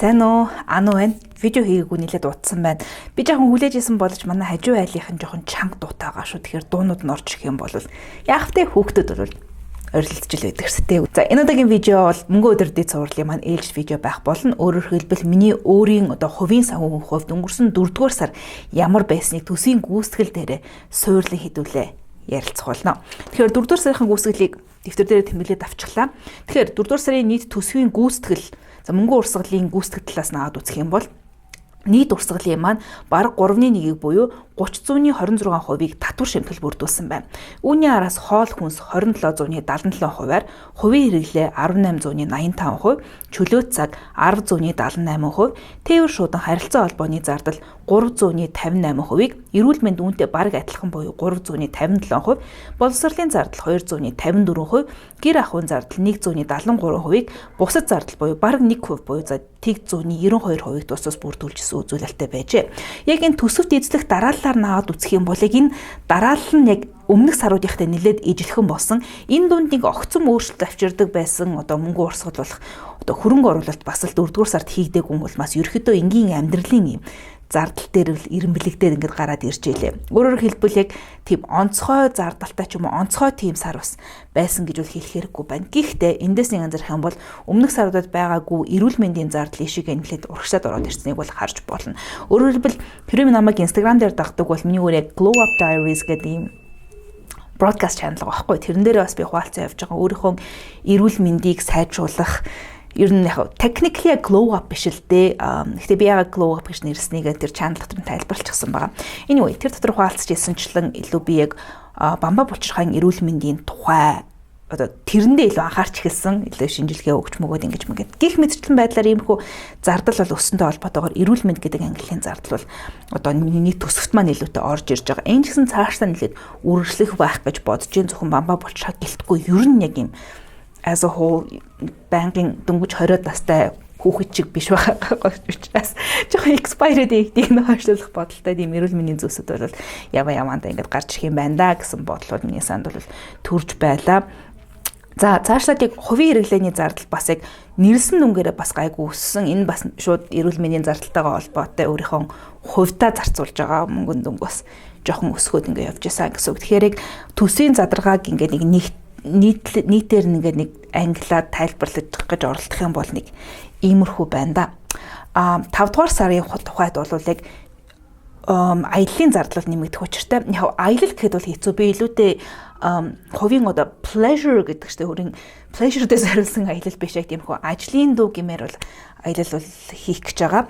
Сайн уу? Anu байна. Видео хийгээгүй нэлээд удсан байна. Би жоохон хүлээж исэн болж манай хажуу айлынх нь жоохон чанга дуутаагаа шүү. Тэгэхээр дуунууд нь орж ирэх юм бол яах вэ? Хүүхдүүд бол ойрлолцож л байдаг сте. За энэ удаагийн видео бол мөнгө өдөрдөө цувралын маань ээлж видео байх болно. Өөрөөр хэлбэл миний өөрийн хувийн санхүүгийн хувьд өнгөрсөн 4-р сар ямар байсныг төсвийн гүйцэтгэл дээр суйрлан хэдүүлээ ярилцах болно. Тэгэхээр 4-р сарын гүйцэтгэлийг дэвтэр дээр тэмдэглээд авчихлаа. Тэгэхээр 4-р сарын нийт төсвийн гүйцэтгэл мөнгө урсгалын гүйцэтгэл талаас нь аваад үзэх юм бол нийт урсгалын маань бараг 3.1-ийг буюу 30%-26%-ийг татвар шимтгэл бүрдүүлсэн байна. Үүний араас хоол хүнс 27.77%-аар, хувийн хэрэглээ 18.85%, чөлөө цаг 10.78%, тээвэр шуудан харилцаа холбооны зардал 358%-ийг, эрүүл мэнд үүнтэй бараг адилхан буюу 357%, боловсролын зардал 254%, гэр ахуйн зардал 173%-ийг, бусад зардал буюу бараг 1% буюу за тэг 192%-ийг тусаас бүрдүүлжсэн үзүүлэлттэй байжээ. Яг энэ төсөвт эзлэх дарааллаар наваад үзэх юм бол яг энэ дараалал нь яг өмнөх саруудынхтай нэлээд ижилхэн болсон. Энэ дунд нэг огцом өөрчлөлт авчирдаг байсан мөнгө урсгал болох хөрөнгө оруулалт бас л 4-р сард хийгдээгүй бол бас ерөөхдөө энгийн амьдралын юм зардал дээр ирэмблэгдээд ингээд гараад ирж илээ. Өөрөөр хэлбэл яг тийм онцгой зардалтай ч юм уу онцгой тийм сар бас байсан гэж бол хэлэх хэрэггүй байна. Гэхдээ эндээс нэг анзаарах юм бол өмнөх саруудад байгаагүй эрүүл мэндийн зардал ишиг нэлээд урагшаад ороод ирснийг бол харж болно. Өөрөөр хэлбэл хэрвээ намайг Instagram дээр дагдаг бол миний өөрөө Glow Up Diaries гэдэг ийм broadcast channel байхгүй. Тэрэн дээрээ бас би хуваалцсан явж байгаа. Өөрийнхөө эрүүл мэндийг сайжруулах ер нь яг technically glow up биш л дээ. Гэхдээ би яагаад glow up гэж нэрснийг тэр channel дотор нь тайлбарлчихсан байгаа. Anyway, тэр дотор хуваалцж ирсэнчлэн илүү би яг бамбаа булчирхайн эрүүл мэндийн тухай тэрэндээ илүү анхаарч эхэлсэн. Илүү шинжилгээ өгч мөгөөд ингэж мэгээд. Гэх мэтчлэн байдлаар иймэрхүү зардал бол өссөнтэй холбоотойгоор эрүүл мэнд гэдэг ангиллын зардал бол миний төсөвт маань илүүтэй орж ирж байгаа. Энэ гэсэн цаашдаа нэлээд үргэлжлэх байх гэж бодож ин зөвхөн бамбаа булчирхай гэлтгүй ер нь яг юм as a whole банкын дөнгөж 20 настай хүүхэд чиг биш байгаа учраас жоохон expired date-ийг нь хойшлуулах бодолтой тийм эрүүл мэндийн зүйлсүүд бол яваандаа ингээд гарч ирэх юм байна да гэсэн бодлууд миний санд бол төрж байлаа. За цаашлаад яг хувийн хэрэглээний зардал бас яг нэрсэн дүнгээрээ бас гайгүй өссөн. Энэ бас шууд эрүүл мэндийн зардалтайгаа холбоотой өөрийнхөө хувьдаа зарцуулж байгаа мөнгөнд дүнг бас жоохон өсгөөд ингээд явж байсан гэсэн үг. Тэгэхээр яг төсвийн задаргааг ингээд нийтээр нэг англиад тайлбарлаж гэж оролдох юм бол нэг иймэрхүү байна да. 5-р сарын тухайд бол яг аяллаа зардал нэмэгдэх учиртай. Яг аялал гэхэд бол хэцүү. Би илүүтэй хувийн pleasure гэдэг чинь өөрийн pleasure-тэй зориулсан аялал биш яг тиймэрхүү ажлын дүү гэмээр бол аялал бол хийх гэж байгаа.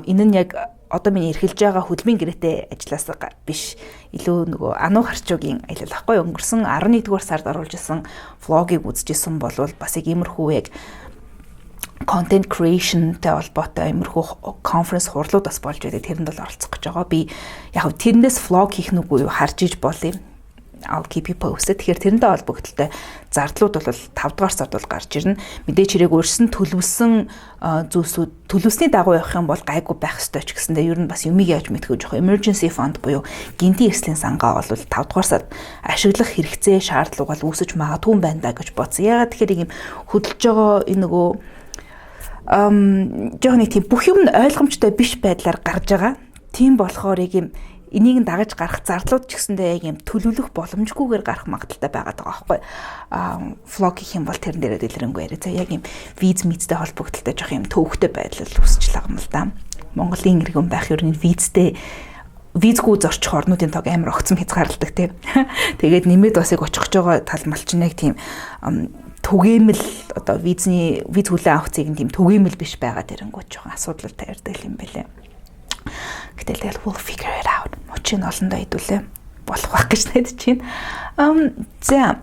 Энэ нь яг одоо миний эрхэлж байгаа хөдөлмөрийн гэрээтэй ажиллаас биш илүү нөгөө Ану харчуугийн аялал ахгүй өнгөрсөн 11-р сард оруулж исэн влогийг үзчихсэн бол бас яг иймэрхүү яг content creation-тэй холбоотой иймэрхүү конференц хурлууд бас болж байдаг. Тэрэнд бол оролцох гэж байгаа. Би яг тэрнээс влог хийх нүггүй харж иж болъё. I'll keep you posted. Тэгэхээр тэрнтэй холбогдлолтой зардлууд бол 5-р сард бол гарч ирнэ. Мэдээч хэрэг өөрсөн төлөвсөн зүйлсүүд төлөвсний дагуу явах юм бол гайгүй байх ёстой ч гэсэндээ ер нь бас юмыг яаж мэдхүү жоох emergency fund буюу гинтийн эрслийн сангаа бол 5-р сард ашиглах хэрэгцээ шаардлага бол үүсэж магадгүй юм байна да гэж бодсон. Ягаад тэгэхээр ийм хөдөлж байгаа энэ нөгөө жоох нэг тийм бүх юм ойлгомжтой биш байдлаар гарч байгаа. Тийм болохоор яг юм энийг дагаж гарах зардлууд ч гэсэндээ яг юм төлөвлөх боломжгүйгээр гарах магадaltaй байгаа байхгүй. Влог хийх юм бол тэрэн дээрээ дэлгэрэнгүй яриа. За яг юм виз мизтэй холбогдлолтой жоох юм төвөгтэй байдал үүсч байгаа юм л да. Монголын иргэн байх ер нь визтэй визгүй зорчих орнуудын тог амар огцом хязгаарладаг тийм. Тэгээд нэмээд бас яг очих гэж байгаа тал мал чинь яг тийм түгээмэл виз хүлээн авах цэгийн тийм түгээмэл биш байгаа тэрэнгүүт жоохон асуудалтай ярьдаг юм байлээ. Гэтэл we'll figure it out. Мөчийн олондоо хэдүүлээ болох байх гэж найдаж байна. За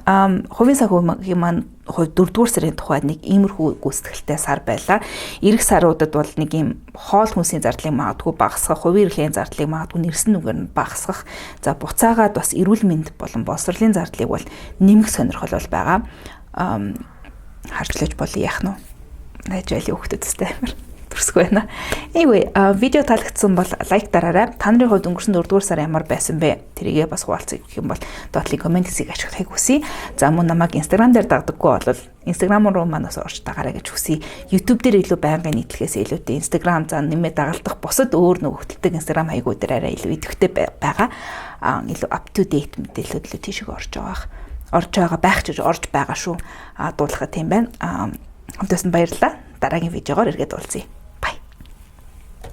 хувийн санхүүгийн маань 4-р сарын тухайд нэг иймэрхүү гүйцэтгэлтэй сар байлаа. Ирэх саруудад бол нэг ийм хоол хүнсийн зардлыг магадгүй багасгах, хувийн эрхлэлийн зардлыг магадгүй нэрсэн нүгээр нь багасгах. За буцаагаад бас эрүүл мэнд болон боловсролын зардлыг бол нэмэх сонирхол бол байгаа. Харж лээж болъё яах нь. Найж байли хөхтөд өстэй амар. төрсгөө байна. Anyway, видео таалагдсан бол лайк дараарай. Та нарын хувьд өнгөрсөн 4-р сар ямар байсан бэ? Тэрийгээ бас хуваалцъя гэх юм бол доотлын комент хэсгийг ашиглахыг хүсье. За мөн намайг Instagram дээр дагдаггүй бол Instagram руу манаас орж дагаарай гэж хүсье. YouTube дээр илүү байнгын нийтлэхээс илүүтэй Instagram за нэмээ дагалдах бусад өөр нөхөлтөд Instagram хаягууд дээр арай илүү идэвхтэй байгаа. Илүү up to date мэдээлэлүүд л тийшээ орж байгаа байх ч орж байгаа шүү. Дуулахад тийм байна. Хамтдаа баярлалаа. Дараагийн видеогоор иргэд уулзъя.